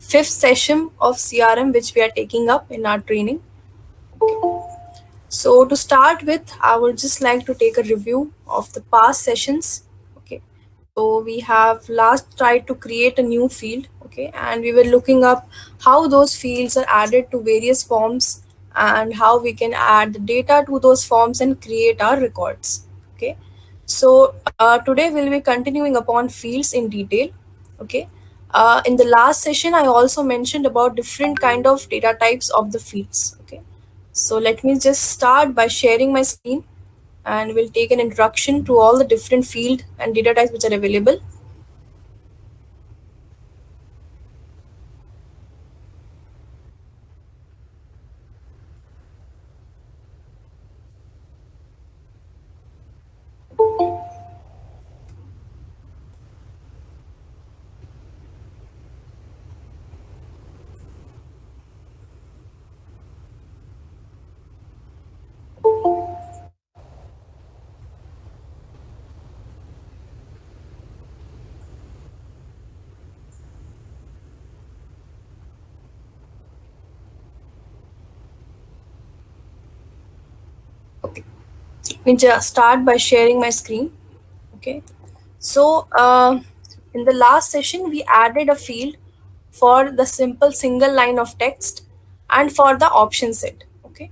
fifth session of CRM which we are taking up in our training. So to start with, I would just like to take a review of the past sessions. Okay. So we have last tried to create a new field, okay, and we were looking up how those fields are added to various forms and how we can add the data to those forms and create our records. Okay. So today we'll be continuing upon fields in detail. Okay. In the last session, I also mentioned about different kind of data types of the fields. Okay. So let me just start by sharing my screen and we'll take an introduction to all the different field and data types which are available. Okay. Let me just start by sharing my screen. Okay. So in the last session, we added a field for the simple single line of text and for the option set. Okay.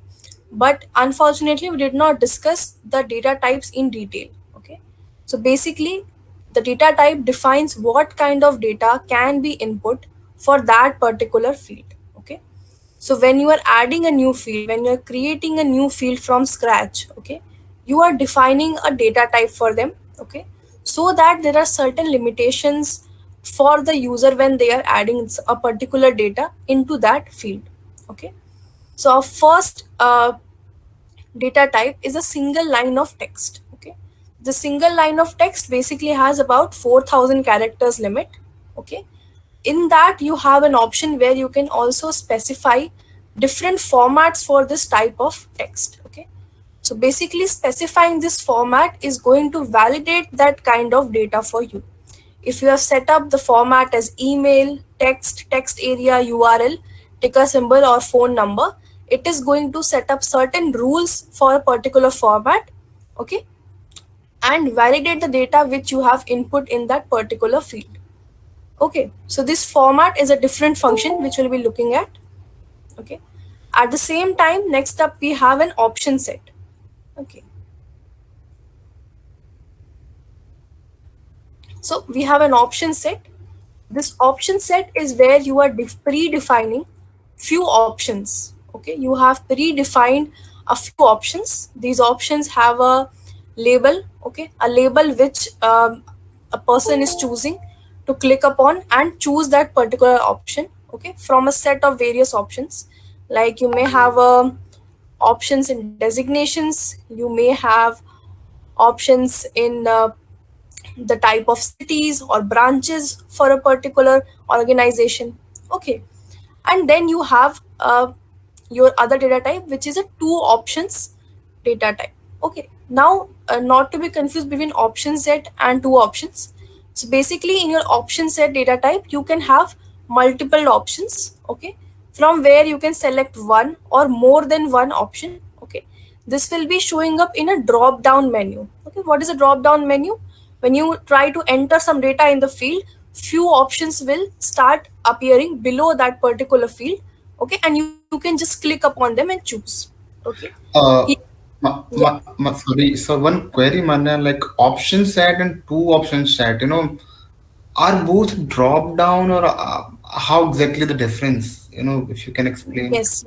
But unfortunately, we did not discuss the data types in detail. Okay. So basically, the data type defines what kind of data can be input for that particular field. Okay. So when you are adding a new field, when you're creating a new field from scratch, okay, you are defining a data type for them, okay, so that there are certain limitations for the user when they are adding a particular data into that field, okay. So our first data type is a single line of text, okay. The single line of text basically has about 4,000 characters limit, okay. In that you have an option where you can also specify different formats for this type of text, okay. So basically specifying this format is going to validate that kind of data for you. If you have set up the format as email, text, text area, URL, ticker symbol or phone number, it is going to set up certain rules for a particular format, okay, and validate the data which you have input in that particular field. Okay, so this format is a different function which we'll be looking at. Okay, at the same time, next up we have an option set. Okay, so we have an option set. This option set is where you are predefining few options. Okay, you have predefined a few options. These options have a label. Okay, a label which a person is choosing to click upon and choose that particular option. Okay, from a set of various options. Like you may have options in designations. You may have options in the type of cities or branches for a particular organization, okay. And then you have your other data type which is a two options data type, okay. Now not to be confused between option set and two options. So basically in your option set data type you can have multiple options, okay, from where you can select one or more than one option, okay. This will be showing up in a drop down menu. Okay, what is a drop down menu? When you try to enter some data in the field, few options will start appearing below that particular field, okay, and you can just click upon them and choose, okay. Uh, He- yeah. Sorry. So one query, Manya, like option set and two option set, are both drop down or how exactly the difference? If you can explain. Yes.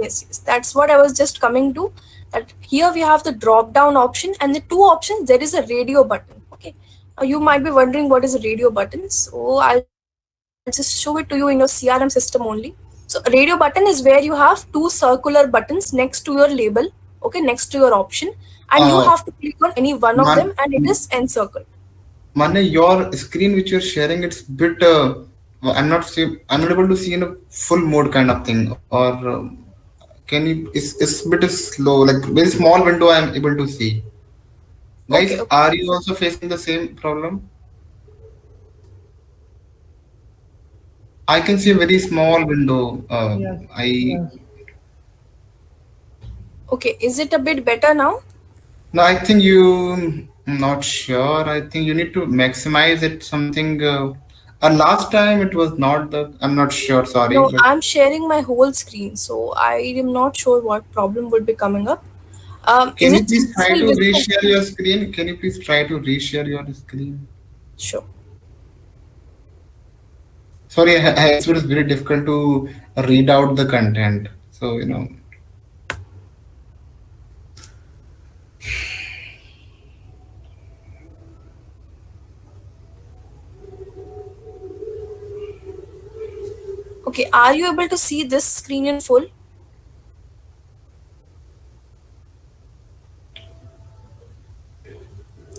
That's what I was just coming to. That here we have the drop down option and the two options. There is a radio button. Okay. Now you might be wondering what is a radio button. So I'll just show it to you in your CRM system only. So a radio button is where you have two circular buttons next to your label. Okay, next to your option, and you have to Uh, click on any one of them, Man, and it is encircled. Manya, your screen which you're sharing, it's bit. I'm not able to see in a full mode kind of thing. Or can you? It's bit slow, like very small window. I'm able to see. Okay, Guys, okay. are you also facing the same problem? I can see a very small window. Yes, I yes. Okay, is it a bit better now? No, I think you. I'm not sure. I think you need to maximize it. Something. Last time it was not the. I'm not sure. Sorry, No, but I'm sharing my whole screen, so I am not sure what problem would be coming up. Is can you it please try still to visible? reshare your screen? Can you please try to reshare your screen? Sure. Sorry, it was very difficult to read out the content. So Okay, are you able to see this screen in full?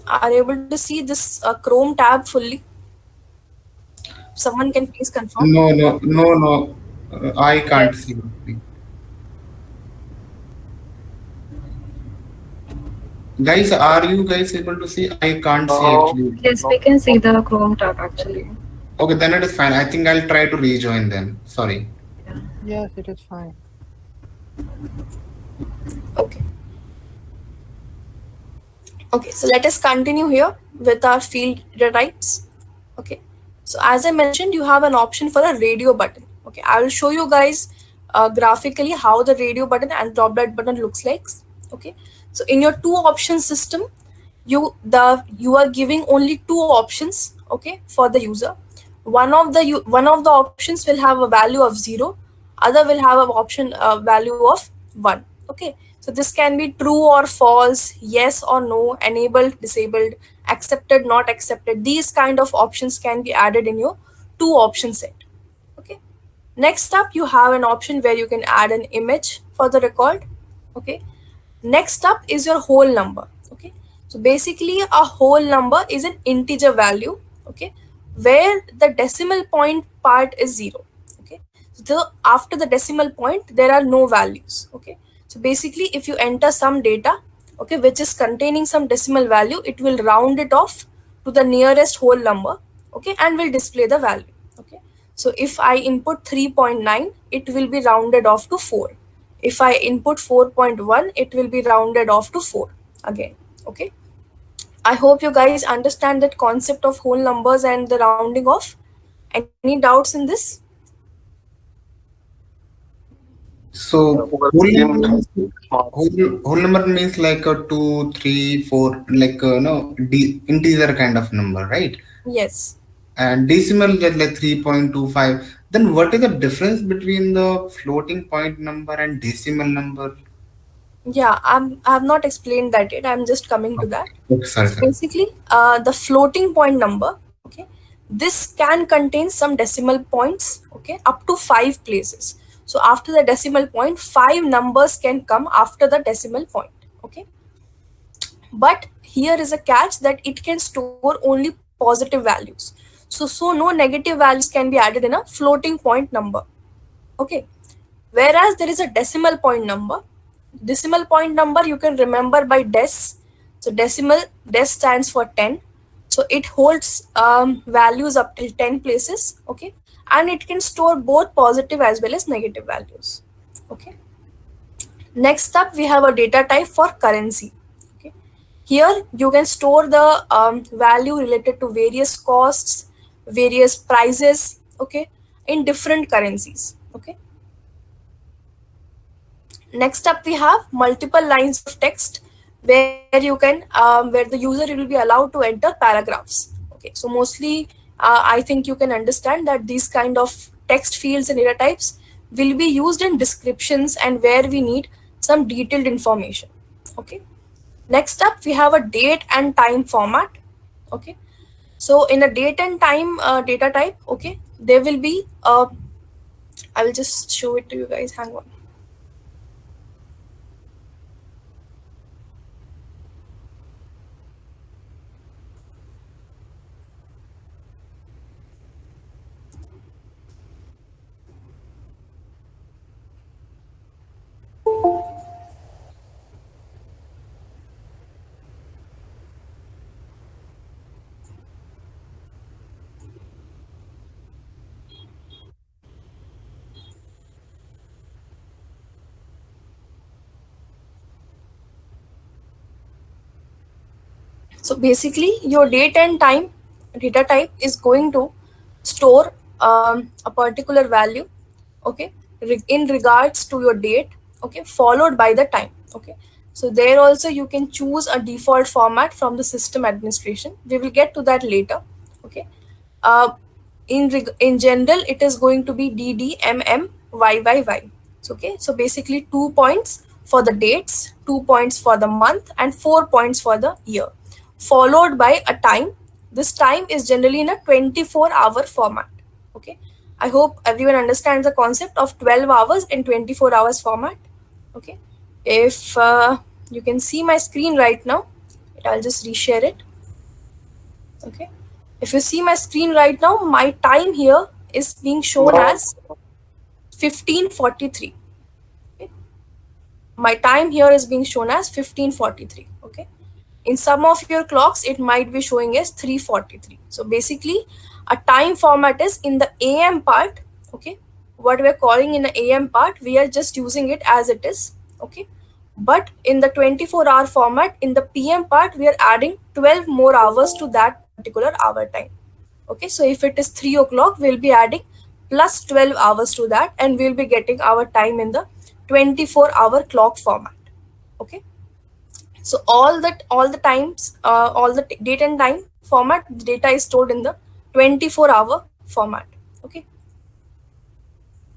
Are you able to see this Chrome tab fully? Someone can please confirm. no, no, no, no. I can't Yes. see. Guys, are you guys able to see? I can't see No, actually. yes, we can see the Chrome tab actually. Okay, then it is fine. I think I'll try to rejoin then. Sorry. Yeah. Yes, it is fine. Okay. Okay, so let us continue here with our field data types. Okay, so as I mentioned, you have an option for a radio button. Okay, I will show you guys graphically how the radio button and droplet button looks like. Okay, so in your two option system, you are giving only two options. Okay, for the user. One of the options will have a value of 0, other will have an option value of 1. Okay, so this can be true or false, yes or no, enabled, disabled, accepted, not accepted. These kind of options can be added in your two option set. Okay, next up you have an option where you can add an image for the record. Okay, next up is your whole number. Okay, so basically a whole number is an integer value. Okay, where the decimal point part is 0. Okay, so after the decimal point there are no values. Okay, so basically if you enter some data, okay, which is containing some decimal value, it will round it off to the nearest whole number. Okay, and will display the value. Okay, so if I input 3.9, it will be rounded off to 4. If I input 4.1, it will be rounded off to 4 again. Okay, I hope you guys understand that concept of whole numbers and the rounding off. Any doubts in this? So Google whole number seemed means small. whole number means like a two, three, four, like no integer kind of number, right? Yes. And decimal get like 3.25. Then what is the difference between the floating point number and decimal number? Yeah, I have not explained that yet. I'm just coming to that. Okay, sorry, So sorry. basically, the floating point number, okay, this can contain some decimal points, okay, up to 5 places. So after the decimal point, 5 numbers can come after the decimal point. Okay, but here is a catch that it can store only positive values. So no negative values can be added in a floating point number. Okay, whereas there is a decimal point number. Decimal point number you can remember by dec. So dec stands for 10. So it holds values up till 10 places. Okay, and it can store both positive as well as negative values. Okay, next up we have a data type for currency. Okay, here you can store the value related to various costs, various prices. Okay, in different currencies. Okay, next up we have multiple lines of text where you can where the user will be allowed to enter paragraphs. Okay, so mostly I think you can understand that these kind of text fields and data types will be used in descriptions and where we need some detailed information. Okay, next up we have a date and time format. Okay, so in a date and time data type, okay, there will be I will just show it to you guys, hang on. So basically, your date and time data type is going to store a particular value, okay, in regards to your date, okay, followed by the time, okay. So there also you can choose a default format from the system administration. We will get to that later, okay. Uh, in general, it is going to be DDMMYYY. Okay, so basically 2 points for the dates, 2 points for the month, and 4 points for the year, followed by a time. This time is generally in a 24-hour format. Okay, I hope everyone understands the concept of 12 hours in 24 hours format. Okay, if you can see my screen right now, I'll just reshare it. Okay, if you see my screen right now, my time here is being shown as 15:43. Okay, my time here is being shown as 15:43. Okay, in some of your clocks it might be showing as 3:43. So basically a time format is in the AM part. Okay, what we're calling in the AM part, we are just using it as it is. Okay, but in the 24-hour format, in the PM part, we are adding 12 more hours to that particular hour time. Okay, so if it is 3 o'clock, we'll be adding plus 12 hours to that, and we'll be getting our time in the 24-hour clock format. Okay, so all the times, all the date and time format, the data is stored in the 24-hour format. Okay,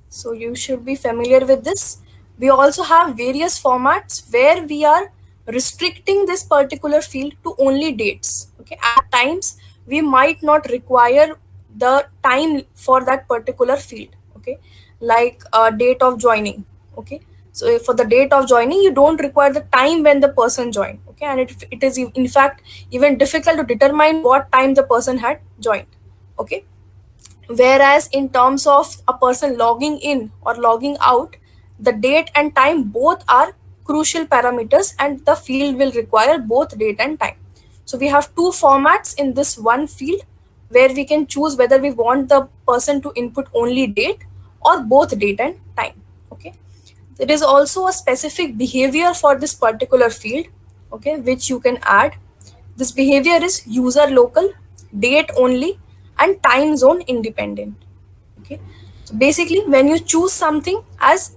so you should be familiar with this. We also have various formats where we are restricting this particular field to only dates. Okay, at times we might not require the time for that particular field. Okay, like date of joining. Okay, so for the date of joining, you don't require the time when the person joined. Okay, and it is in fact even difficult to determine what time the person had joined. Okay, whereas in terms of a person logging in or logging out, the date and time both are crucial parameters, and the field will require both date and time. So we have two formats in this one field where we can choose whether we want the person to input only date or both date and time. Okay, there is also a specific behavior for this particular field, okay, which you can add. This behavior is user local, date only, and time zone independent. Okay, so basically when you choose something as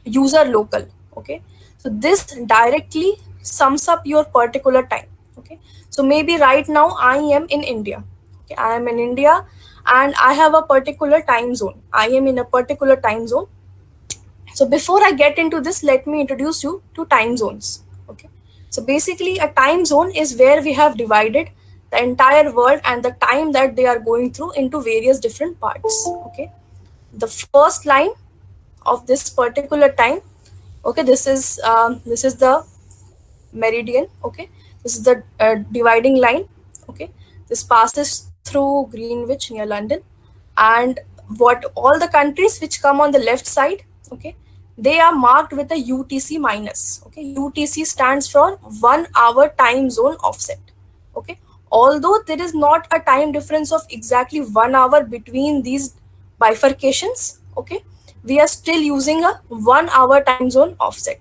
user local, okay, so this directly sums up your particular time. Okay, so maybe right now I am in India. Okay, I am in India and I have a particular time zone. I am in a particular time zone. So before I get into this, let me introduce you to time zones. Okay. So basically a time zone is where we have divided the entire world and the time that they are going through into various different parts. Okay. The first line of this particular time, okay, this is the meridian. Okay, this is the dividing line. Okay, this passes through Greenwich near London, and what all the countries which come on the left side, okay, they are marked with a UTC minus. Okay, UTC stands for 1 hour time zone offset. Okay, although there is not a time difference of exactly 1 hour between these bifurcations, okay, we are still using a 1 hour time zone offset.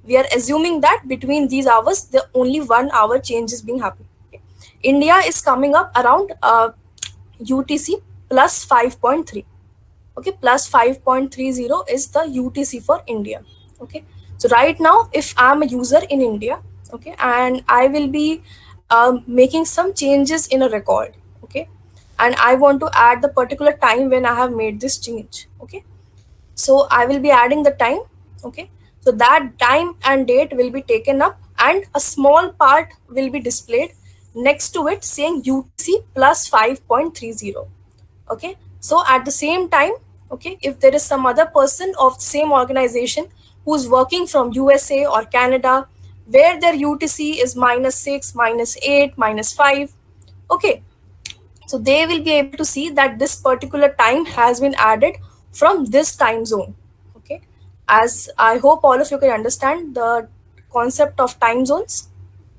We are assuming that between these hours, the only 1 hour change is being happening. Okay. India is coming up around UTC plus 5.3. Okay, plus 5.30 is the UTC for India. Okay, so right now if I'm a user in India, okay, and I will be making some changes in a record. Okay, and I want to add the particular time when I have made this change. Okay, so I will be adding the time. Okay, so that time and date will be taken up and a small part will be displayed next to it saying UTC plus 5.30. Okay, so at the same time, okay, if there is some other person of the same organization who's working from USA or Canada where their UTC is -6, -8, -5, okay, so they will be able to see that this particular time has been added from this time zone. Okay, as I hope all of you can understand the concept of time zones,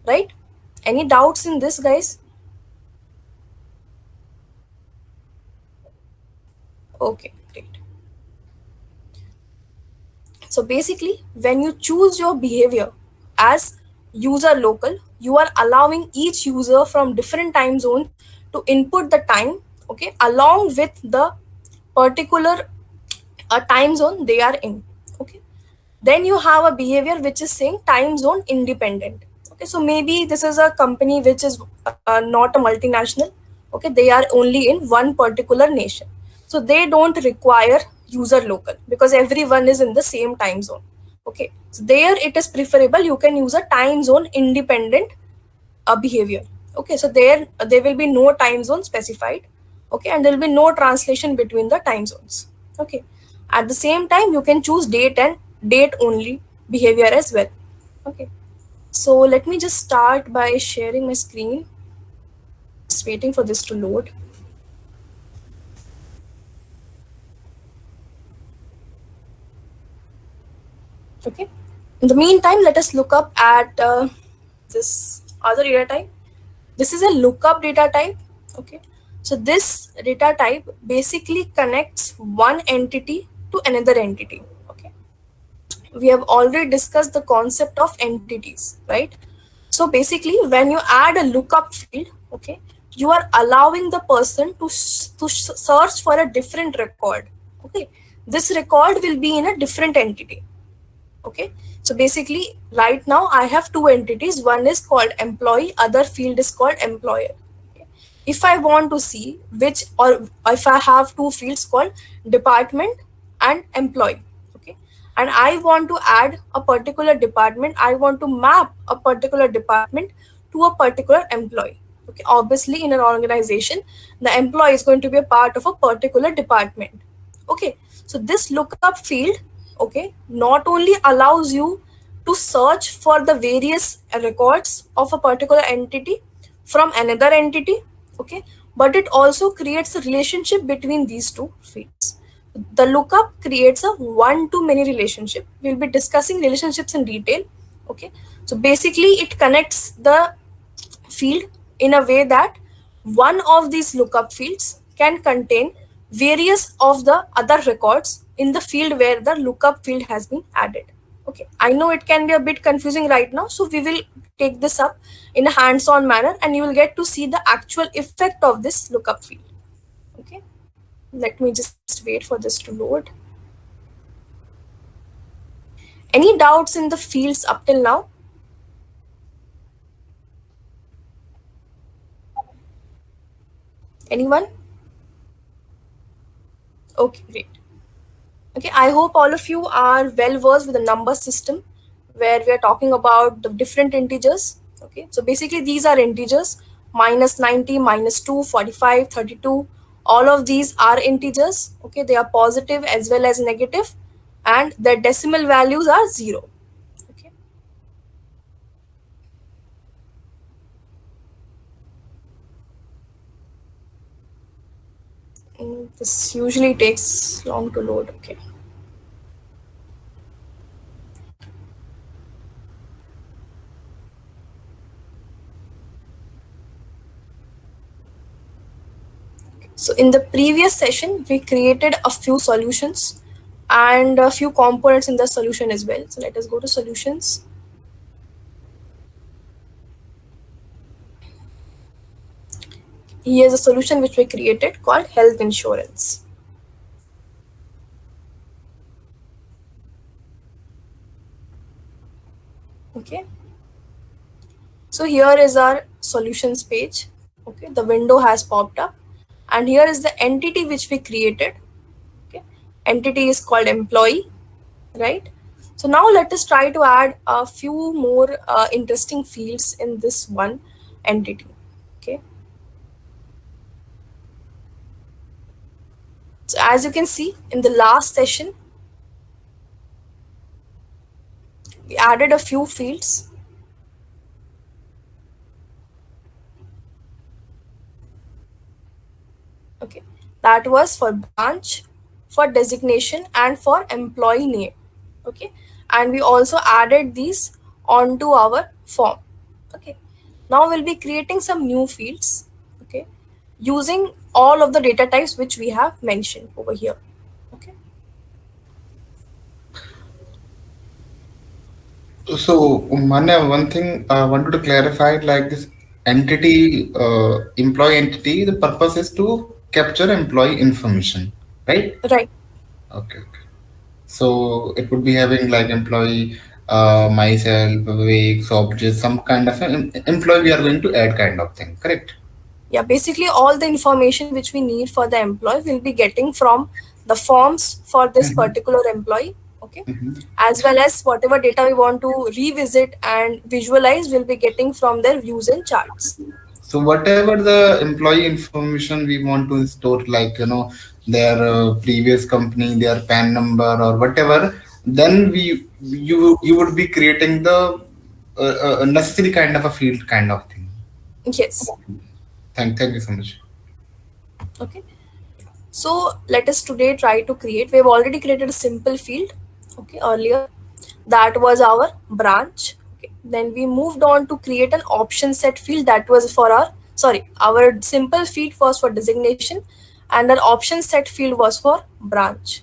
right? Any doubts in this, guys? Okay, great. So basically, when you choose your behavior as user local, you are allowing each user from different time zones to input the time, okay, along with the particular time zone they are in. Okay, then you have a behavior which is saying time zone independent. Okay, so maybe this is a company which is not a multinational. Okay, they are only in one particular nation, so they don't require user local because everyone is in the same time zone. Okay, so there it is preferable you can use a time zone independent behavior. Okay, so there will be no time zone specified. Okay, and there will be no translation between the time zones. Okay, at the same time you can choose date and date only behavior as well. Okay, so let me just start by sharing my screen, just waiting for this to load. Okay, in the meantime let us look up at this other data type. This is a lookup data type. Okay, so this data type basically connects one entity to another entity. Okay, we have already discussed the concept of entities, right? So basically when you add a lookup field, okay, you are allowing the person to search for a different record. Okay, this record will be in a different entity. Okay, so basically right now I have two entities, one is called employee, other field is called employer. Okay. If I want to see which, or if I have two fields called department and employee, okay, and I want to add a particular department, I want to map a particular department to a particular employee. Okay, obviously in an organization the employee is going to be a part of a particular department. Okay, so this lookup field, okay, not only allows you to search for the various records of a particular entity from another entity, okay, but it also creates a relationship between these two fields. The lookup creates a one-to-many relationship. We'll be discussing relationships in detail. Okay, so basically it connects the field in a way that one of these lookup fields can contain various of the other records in the field where the lookup field has been added. Okay, I know it can be a bit confusing right now, so we will take this up in a hands-on manner and you will get to see the actual effect of this lookup field. Okay, let me just wait for this to load. Any doubts in the fields up till now? Anyone? Okay, great. Okay, I hope all of you are well versed with the number system where we are talking about the different integers. Okay, so basically these are integers: minus 90, minus 2, 45, 32. All of these are integers. Okay, they are positive as well as negative, and their decimal values are 0. Okay. This usually takes long to load. Okay. So in the previous session, we created a few solutions and a few components in the solution as well. So let us go to solutions. Here's a solution which we created called health insurance. Okay. So here is our solutions page. Okay, the window has popped up and here is the entity which we created. Okay, entity is called employee, right? So now let us try to add a few more interesting fields in this one entity. Okay. So as you can see in the last session, we added a few fields. Okay, that was for branch, for designation, and for employee name. Okay, and we also added these onto our form. Okay, now we'll be creating some new fields. Okay, using all of the data types which we have mentioned over here. Okay. So, Manya, one thing I wanted to clarify, like this entity, employee entity, the purpose is to capture employee information, right? Right. Okay, okay. So it would be having like employee, myself, Vivek, Sobjit, some kind of an employee we are going to add kind of thing, correct? Yeah, basically all the information which we need for the employee will be getting from the forms for this Mm-hmm. particular employee, okay, Mm-hmm. as well as whatever data we want to revisit and visualize will be getting from their views and charts. So whatever the employee information we want to store, like their previous company, their PAN number or whatever, then you would be creating the necessary kind of a field kind of thing. Yes. Thank you so much. Okay, so let us today try to create, we have already created a simple field, okay, earlier. That was our branch, okay. Then we moved on to create an option set field. That was for our, sorry, our simple field was for designation and our option set field was for branch,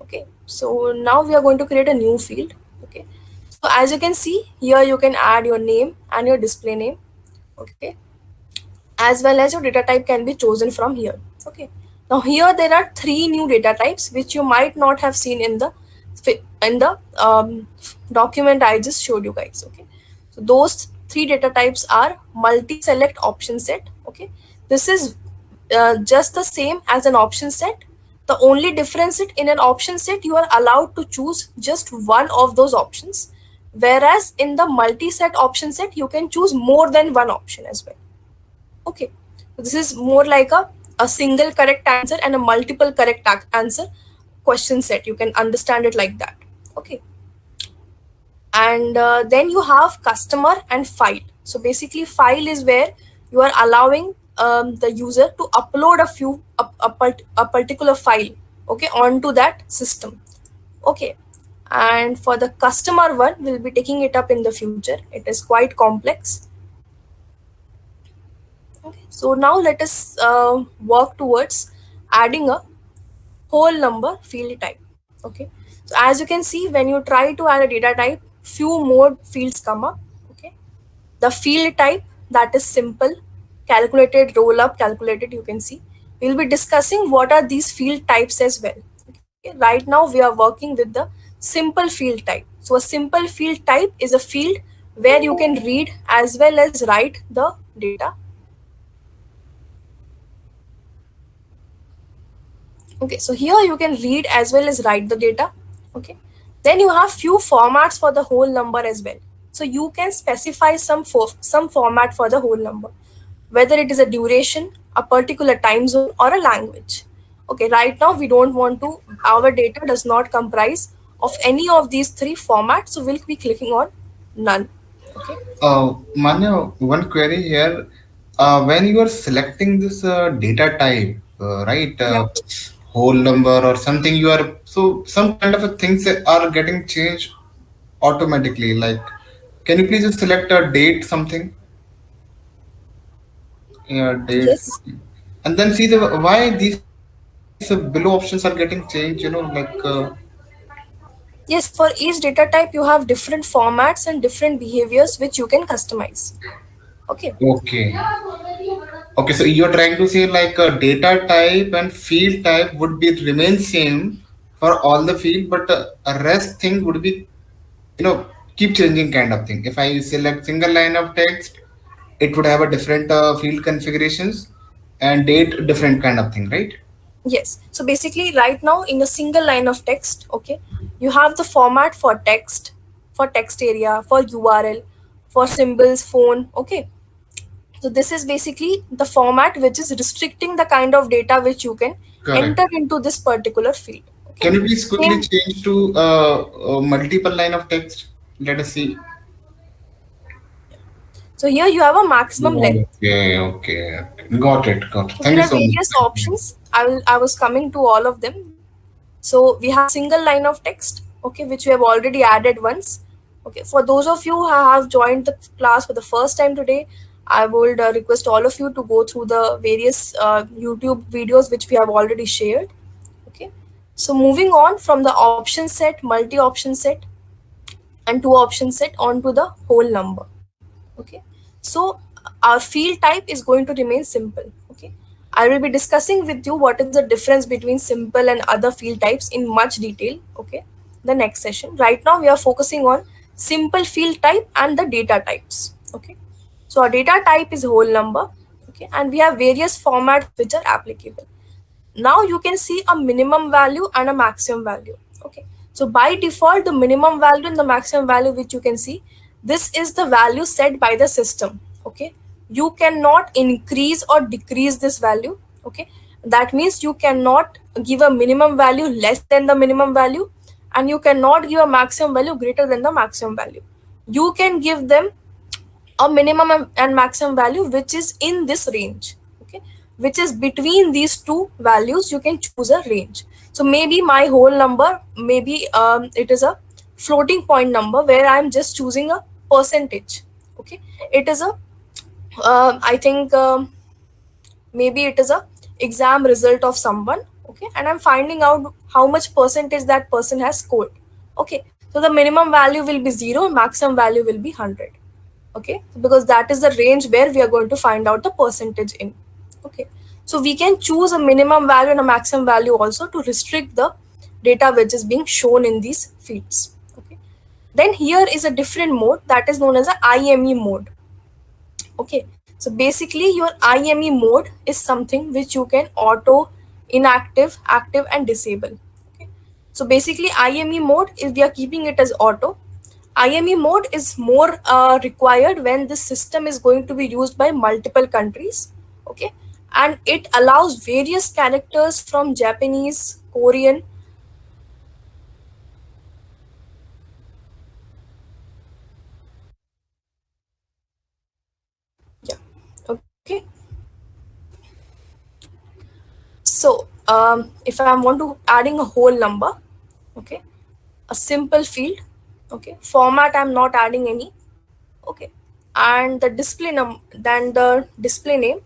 okay. So now we are going to create a new field, okay. So as you can see here, you can add your name and your display name, okay, as well as your data type can be chosen from here, okay. Now here there are three new data types which you might not have seen in the document I just showed you guys, okay. So those three data types are multi-select option set, okay. This is just the same as an option set. The only difference is in an option set you are allowed to choose just one of those options, whereas in the multi-set option set you can choose more than one option as well. Okay, so this is more like a single correct answer and a multiple correct answer question set. You can understand it like that. Okay, and then you have customer and file. So basically, file is where you are allowing the user to upload a particular file, okay, onto that system. Okay, and for the customer one, we'll be taking it up in the future. It is quite complex. Okay, so now let us work towards adding a whole number field type. Okay, so as you can see, when you try to add a data type, few more fields come up. Okay, the field type, that is simple, calculated, roll up, calculated, you can see. We'll be discussing what are these field types as well. Okay, right now we are working with the simple field type. So a simple field type is a field where you can read as well as write the data. Okay, so here you can read as well as write the data. Okay, then you have few formats for the whole number as well. So you can specify some format for the whole number, whether it is a duration, a particular time zone, or a language. Okay, right now we don't want to, our data does not comprise of any of these three formats, so we'll be clicking on none. Okay. Manya, one query here. When you are selecting this data type, right, Yeah. whole number or something, you are so some kind of a things that are getting changed automatically. Like, can you please just select a date, something? Yeah, date, Yes. and then see the why these below options are getting changed. Yes, for each data type, you have different formats and different behaviors which you can customize. Okay. Okay. Okay, so you're trying to say like a data type and field type would be remain same for all the field, but a rest thing would be, keep changing kind of thing. If I select single line of text, it would have a different field configurations and date different kind of thing, right? Yes. So basically, right now in a single line of text, okay, you have the format for text area, for URL, for symbols, phone. Okay. So this is basically the format which is restricting the kind of data which you can Correct. enter into this particular field. Okay. Can you please quickly Same. change to multiple line of text? Let us see. So here you have a maximum length. Okay, okay, okay. Got it, got it. So Thank there you are so much. various options. I was coming to all of them. So we have single line of text, okay, which we have already added once. Okay, for those of you who have joined the class for the first time today, I would request all of you to go through the various YouTube videos which we have already shared. Okay, so moving on from the option set, multi-option set, and 2 option set onto the whole number. Okay, so our field type is going to remain simple. Okay, I will be discussing with you what is the difference between simple and other field types in much detail. Okay, the next session. Right now we are focusing on simple field type and the data types. Okay, so our data type is whole number. Okay, and we have various formats which are applicable. Now you can see a minimum value and a maximum value. Okay, so by default the minimum value and the maximum value which you can see, this is the value set by the system. Okay, you cannot increase or decrease this value. Okay, that means you cannot give a minimum value less than the minimum value, and you cannot give a maximum value greater than the maximum value. You can give them a minimum and maximum value which is in this range. Okay, which is between these two values. You can choose a range. So maybe my whole number, maybe it is a floating point number where I'm just choosing a percentage. Okay, it is a I think maybe it is a exam result of someone. Okay, and I'm finding out how much percentage that person has scored. Okay, so the minimum value will be 0, maximum value will be 100. Okay, because that is the range where we are going to find out the percentage in. Okay, so we can choose a minimum value and a maximum value also to restrict the data which is being shown in these fields. Okay, then here is a different mode that is known as a IME mode. Okay, so basically your IME mode is something which you can auto, inactive, active and disable. Okay, so basically IME mode is, we are keeping it as auto. IME mode is more required when this system is going to be used by multiple countries. Okay, and it allows various characters from Japanese, Korean. Yeah. Okay, so if I want to adding a whole number, okay, a simple field, okay, format I'm not adding any. Okay, and the display then the display name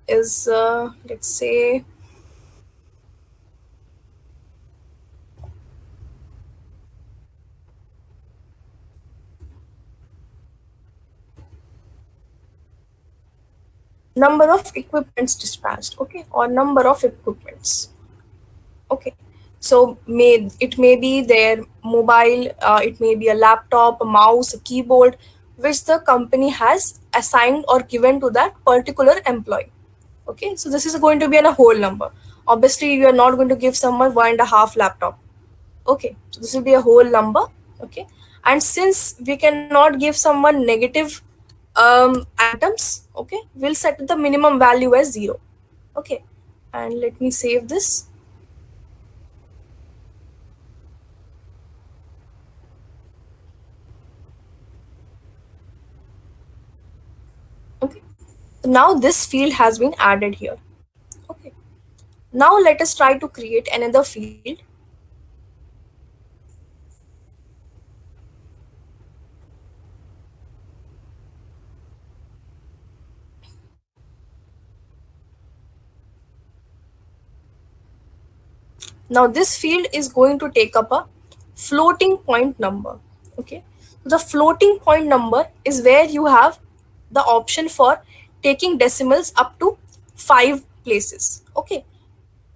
is let's say number of equipments dispatched. Okay, or number of equipments. Okay, so it may be their mobile, it may be a laptop, a mouse, a keyboard, which the company has assigned or given to that particular employee. Okay, so this is going to be a whole number. Obviously you are not going to give someone 1.5 laptop. Okay, so this will be a whole number. Okay, and since we cannot give someone negative items, okay, we'll set the minimum value as 0. Okay, and let me save this. Okay, so now this field has been added here. Okay, now let us try to create another field. Now this field is going to take up a floating point number. Okay, the floating point number is where you have the option for taking decimals up to 5 places. Okay,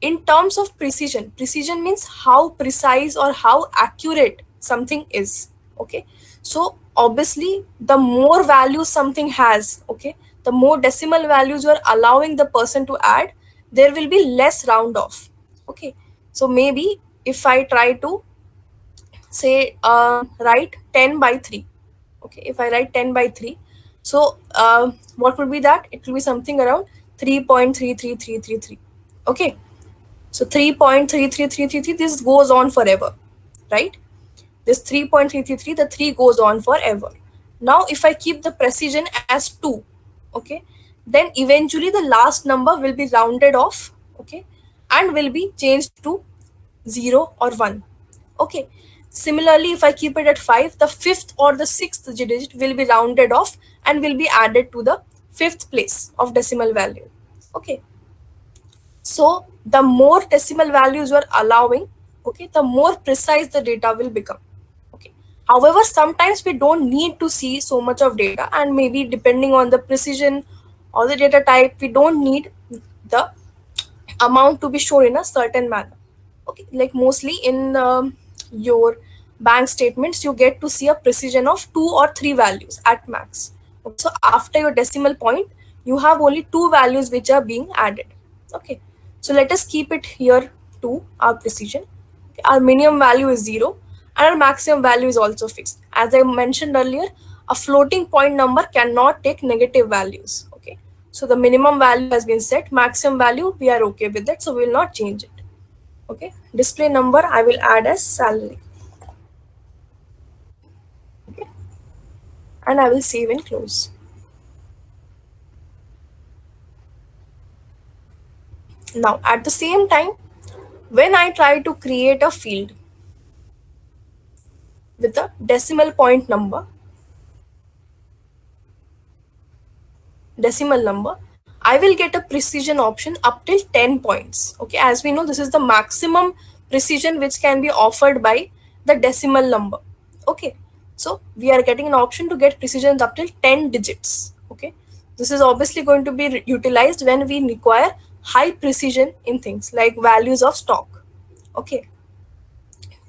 in terms of precision, precision means how precise or how accurate something is. Okay, so obviously the more values something has, okay, the more decimal values you are allowing the person to add, there will be less round off. Okay, so maybe if I try to say write 10 by 3. Okay, if I write 10 by 3, so what will be that? It will be something around 3.33333. Okay, so 3.33333, this goes on forever, right? This 3.333, the 3 goes on forever. Now if I keep the precision as 2, okay, then eventually the last number will be rounded off, okay, and will be changed to 0 or 1. Okay, similarly if I keep it at 5, the 5th or the 6th digit will be rounded off and will be added to the 5th place of decimal value. Okay, so the more decimal values you are allowing, okay, the more precise the data will become. Okay, However, sometimes we don't need to see so much of data, and maybe depending on the precision or the data type, we don't need the amount to be shown in a certain manner. Okay, like mostly in your bank statements, you get to see a precision of 2 or 3 values at max. Okay, so after your decimal point, you have only 2 values which are being added. Okay, so let us keep it here to our precision. Okay, our minimum value is 0 and our maximum value is also fixed. As I mentioned earlier, a floating point number cannot take negative values. Okay, so the minimum value has been set, maximum value we are okay with it, so we will not change it. Okay, display number I will add as salary. Okay, and I will save and close. Now at the same time, when I try to create a field with a decimal number, I will get a precision option up till 10 points. Okay, as we know, this is the maximum precision which can be offered by the decimal number. Okay, so we are getting an option to get precisions up till 10 digits. Okay, this is obviously going to be utilized when we require high precision in things like values of stock. Okay,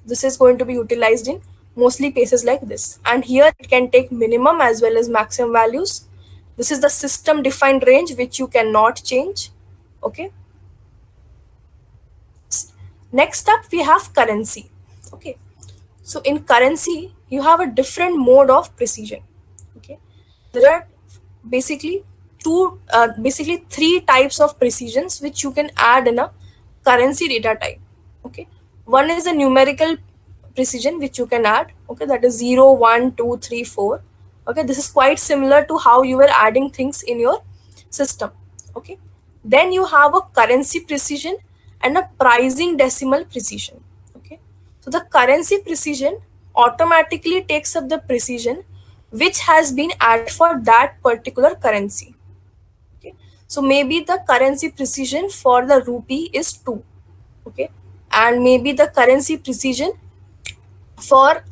this is going to be utilized in mostly cases like this, and here it can take minimum as well as maximum values. This is the system defined range which you cannot change. Okay, next up we have currency. Okay, so in currency you have a different mode of precision. Okay, there are basically basically three types of precisions which you can add in a currency data type. Okay, one is a numerical precision which you can add. Okay, that is 0 1 2 3 4. Okay, this is quite similar to how you were adding things in your system. Okay, then you have a currency precision and a pricing decimal precision. Okay, so the currency precision automatically takes up the precision which has been added for that particular currency. Okay, so maybe the currency precision for the rupee is 2. Okay, and maybe the currency precision for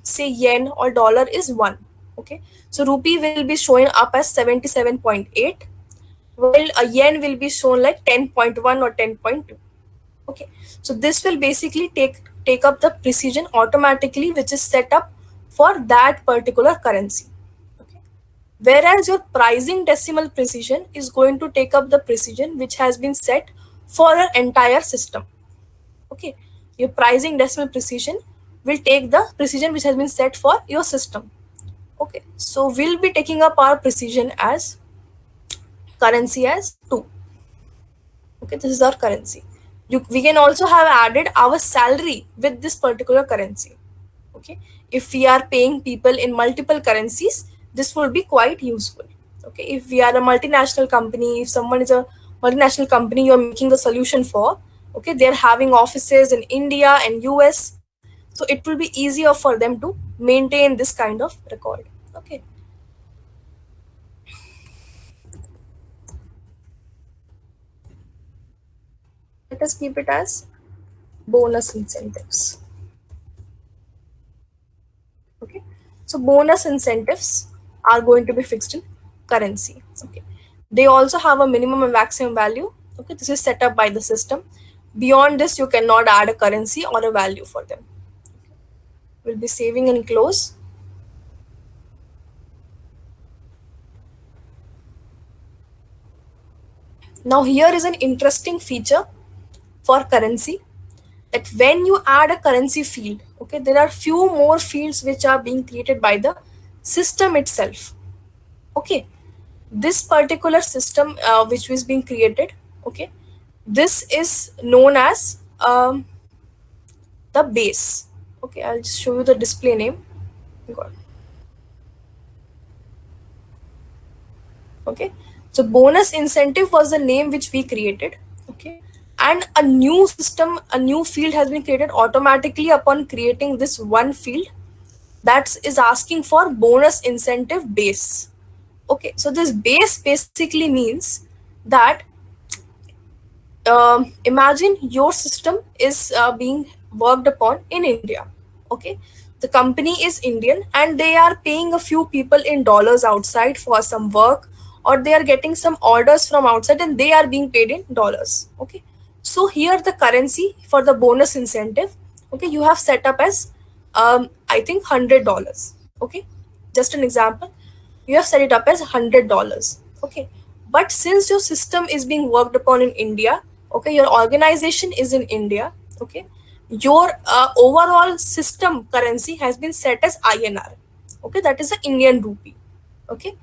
say yen or dollar is 1. Okay, so rupee will be showing up as 77.8, while a yen will be shown like 10.1 or 10.2. Okay, so this will basically take up the precision automatically which is set up for that particular currency. Okay, whereas your pricing decimal precision is going to take up the precision which has been set for an entire system. Okay, your pricing decimal precision will take the precision which has been set for your system. Okay, so we'll be taking up our precision as currency as 2. Okay, this is our currency. We can also have added our salary with this particular currency. Okay, if we are paying people in multiple currencies, this will be quite useful. Okay, if we are a multinational company, if someone is a multinational company you're making the solution for, okay, they're having offices in India and US, so it will be easier for them to maintain this kind of record. Okay, let us keep it as bonus incentives. Okay, so bonus incentives are going to be fixed in currency. Okay, they also have a minimum and maximum value. Okay, this is set up by the system. Beyond this you cannot add a currency or a value for them. We'll be saving and close. Now here is an interesting feature for currency, that when you add a currency field, okay, there are few more fields which are being created by the system itself. Okay, this particular system which was being created, okay, this is known as the base. Okay, I'll just show you the display name. God. Okay, so bonus incentive was the name which we created. Okay, and a new system, a new field has been created automatically upon creating this one field that is asking for bonus incentive base. Okay, so this base basically means that imagine your system is being worked upon in India. Okay, the company is Indian and they are paying a few people in dollars outside for some work, or they are getting some orders from outside and they are being paid in dollars. Okay, so here the currency for the bonus incentive, okay, you have set up as I think $100. Okay, just an example, you have set it up as $100. Okay, but since your system is being worked upon in India, okay, your organization is in India, okay, your overall system currency has been set as INR. Okay, that is the Indian rupee. Okay,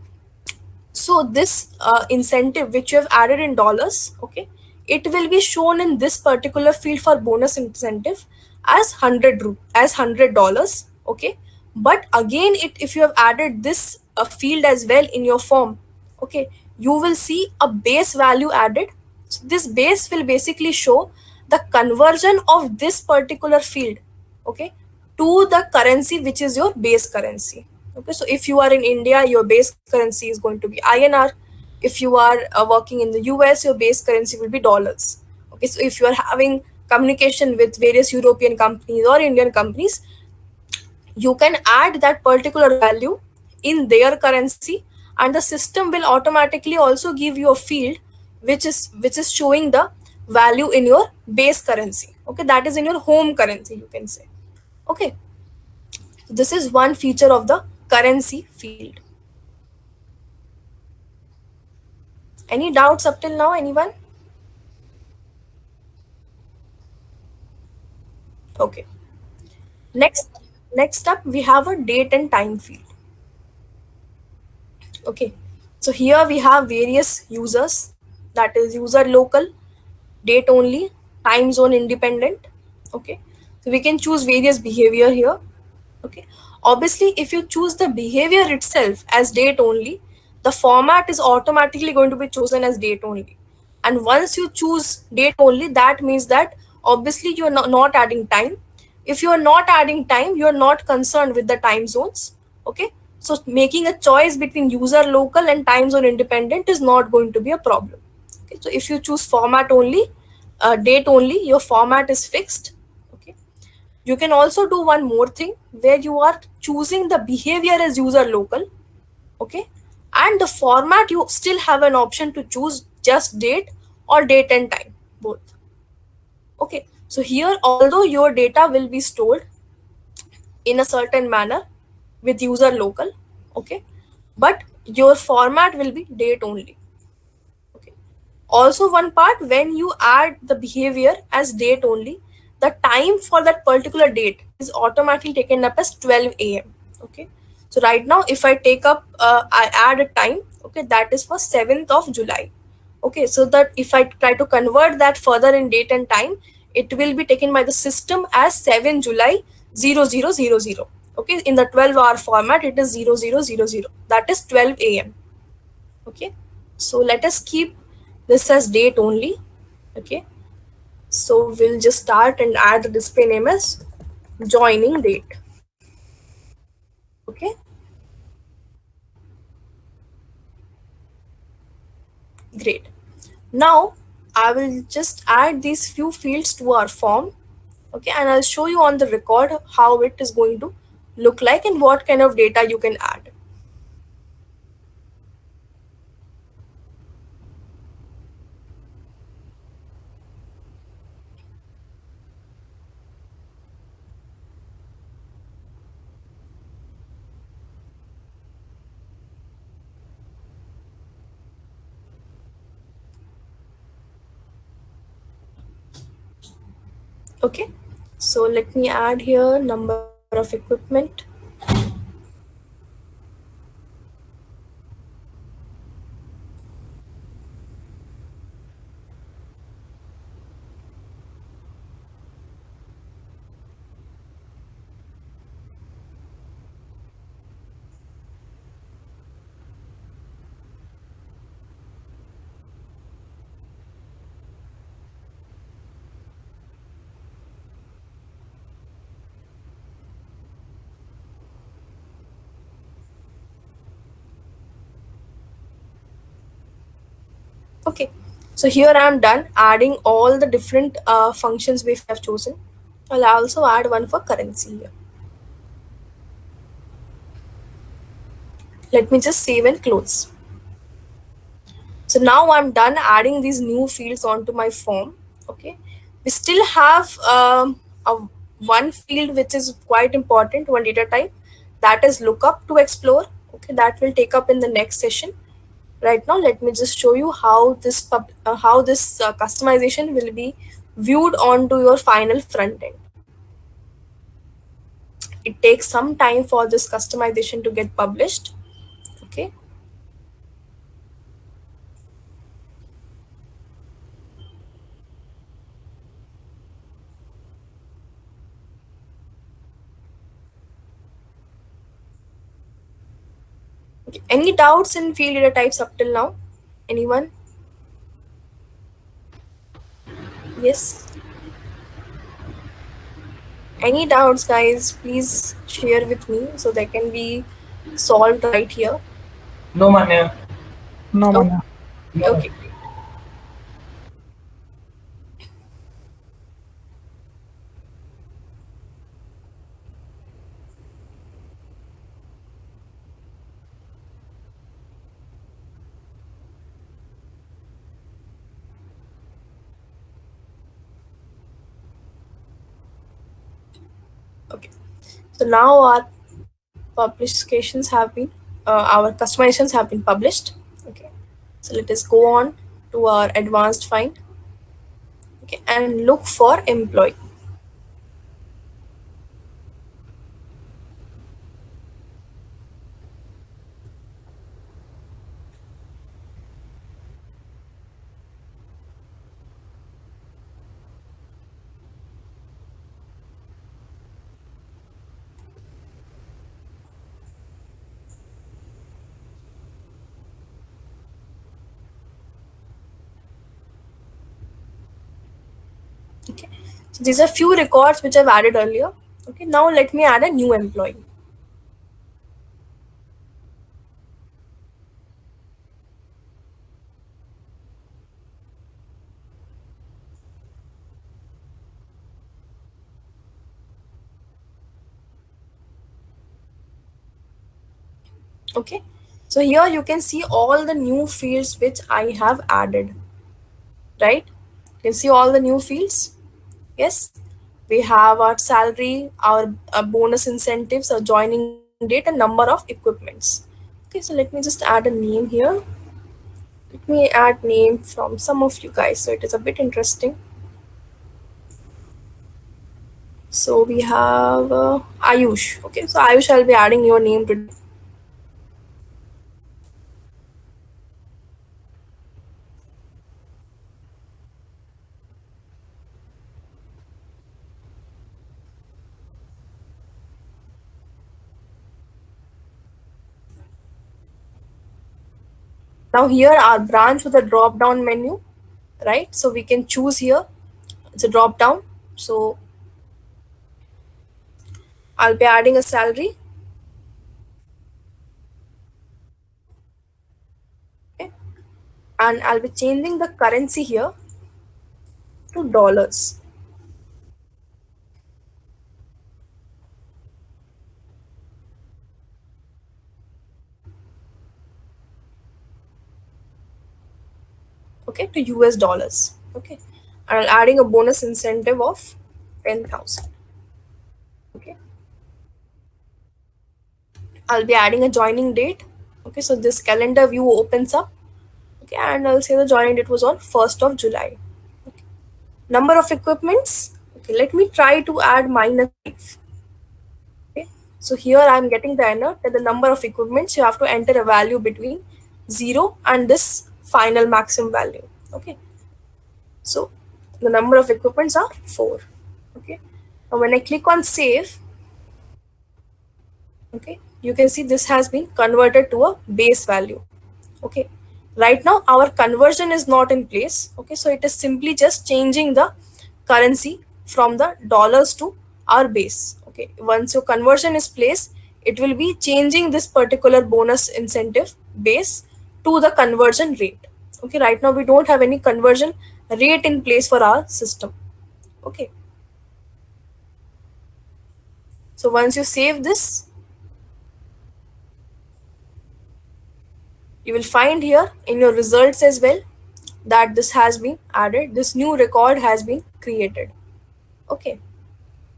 so this incentive which you have added in dollars, okay, it will be shown in this particular field for bonus incentive as $100. Okay, but again, if you have added this field as well in your form, okay, you will see a base value added. So this base will basically show the conversion of this particular field, okay, to the currency which is your base currency. Okay, so if you are in India, your base currency is going to be INR. If you are working in the US, your base currency will be dollars. Okay, so if you are having communication with various European companies or Indian companies, you can add that particular value in their currency, and the system will automatically also give you a field which is showing the value in your base currency. Okay, that is in your home currency, you can say. Okay, this is one feature of the currency field. Any doubts up till now, anyone? Okay. Next, next up we have a date and time field. Okay. So here we have various users, that is user local, date only, time zone independent. Okay. So we can choose various behavior here. Okay, obviously if you choose the behavior itself as date only, the format is automatically going to be chosen as date only. And once you choose date only, that means that obviously you are not adding time. If you are not adding time, you are not concerned with the time zones. Okay, so making a choice between user local and time zone independent is not going to be a problem. Okay, so if you choose format only, date only, your format is fixed. Okay, you can also do one more thing where you are choosing the behavior as user local. Okay, and the format you still have an option to choose just date or date and time, both. Okay, so here although your data will be stored in a certain manner with user local, okay, but your format will be date only. Okay, also one part, when you add the behavior as date only, the time for that particular date is automatically taken up as 12 a.m. Okay, so right now if I take up I add a time, okay, that is for 7th of July. Okay, so that if I try to convert that further in date and time, it will be taken by the system as 7 July 0000. Okay, in the 12-hour format it is 0000, that is 12 a.m. Okay, so let us keep this as date only. Okay, so we'll just start and add the display name as joining date. Okay, great. Now I will just add these few fields to our form. Okay, and I'll show you on the record how it is going to look like and what kind of data you can add. Okay, so let me add here number of equipment. Okay, so here I am done adding all the different functions we have chosen. I'll also add one for currency here. Let me just save and close. So now I'm done adding these new fields onto my form. Okay, we still have a one field which is quite important, one data type, that is lookup to explore. Okay, that will take up in the next session. Right now, let me just show you how this customization will be viewed onto your final front end. It takes some time for this customization to get published. Okay. Okay. Any doubts in field data types up till now? Anyone? Yes. Any doubts, guys? Please share with me so they can be solved right here. No, Manya. No, Oh, Manya. okay. Okay. So now our customizations have been published. Okay. So let us go on to our advanced find. Okay, and look for employee. Okay, so these are few records which I've added earlier. Okay, now let me add a new employee. Okay, so here you can see all the new fields which I have added, right? You can see all the new fields. Yes, we have our salary, our bonus incentives, our joining date, and number of equipments. Okay, so let me just add a name here. Let me add name from some of you guys so it is a bit interesting. So we have Ayush. Okay, so Ayush, I'll be adding your name today. Now here our branch with a drop down menu, right? So we can choose here. It's a drop down. So I'll be adding a salary. Okay, and I'll be changing the currency here to dollars. Okay, to US dollars. Okay, and I'll adding a bonus incentive of 10,000. Okay, I'll be adding a joining date. Okay, so this calendar view opens up. Okay, and I'll say the joining date was on 1st of July. Okay. Number of equipments. Okay, let me try to add -5. Okay, so here I'm getting the error that the number of equipments you have to enter a value between 0 and this final maximum value. Okay, so the number of equipments are 4. Okay, now when I click on save, okay, you can see this has been converted to a base value. Okay, right now our conversion is not in place. Okay, so it is simply just changing the currency from the dollars to our base. Okay, once your conversion is placed, it will be changing this particular bonus incentive base to the conversion rate. Okay, right now we don't have any conversion rate in place for our system. Okay, so once you save this, You will find here in your results as well that this has been added, this new record has been created. Okay,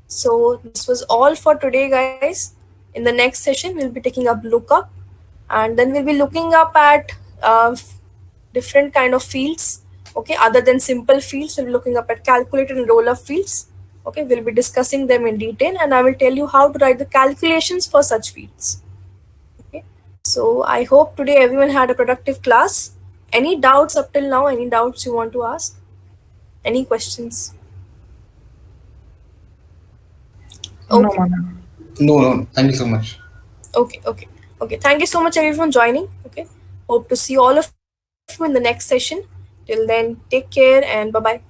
so this was all for today, guys. In the next session, we'll be taking up lookup, and then we'll be looking up at different kind of fields. Okay, other than simple fields, we'll be looking up at calculated and roll-up fields. Okay, we'll be discussing them in detail, and I will tell you how to write the calculations for such fields. Okay, so I hope today everyone had a productive class. Any doubts up till now? Any doubts you want to ask? Any questions? No, Okay. Mana. No, thank you so much. Okay. Thank you so much, everyone, for joining. Okay. Hope to see all of you in the next session. Till then, take care and bye bye.